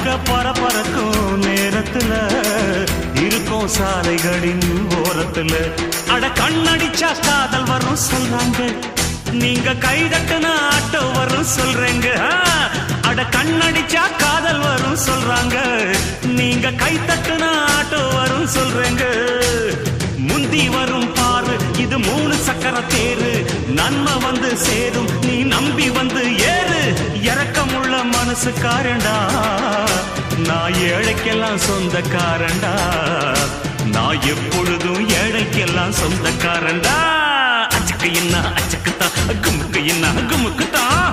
வாழ்க்கை பரபரக்கும் நேரத்துல இருக்கும் சாலைகளின் ஓரத்துல. அட கண்ணடிச்சா காதல் வரும் சொல்றாங்க, நீங்க கைதட்டுனா ஆட்டோ வரும் சொல்றேங்க. அட கண்ணடிச்சா காதல் வரும் சொல்றாங்க, நீங்க கைதட்டுனா ஆட்டோ வரும் சொல்றேங்க. முந்தி வரும் பாரு இது 3 சக்கர தேரு, நன்மை வந்து சேரும் நீ நம்பி வந்து ஏறு. இறக்கமுள்ள மனசுக்காரண்டா, நான் ஏழைக்கெல்லாம் சொந்தக்காரண்டா, நான் எப்பொழுதும் ஏழைக்கெல்லாம் சொந்தக்காரண்டா. அச்சுக்கு என்ன அச்சுக்குத்தான், குமுக்கு என்ன குமுக்குத்தான்.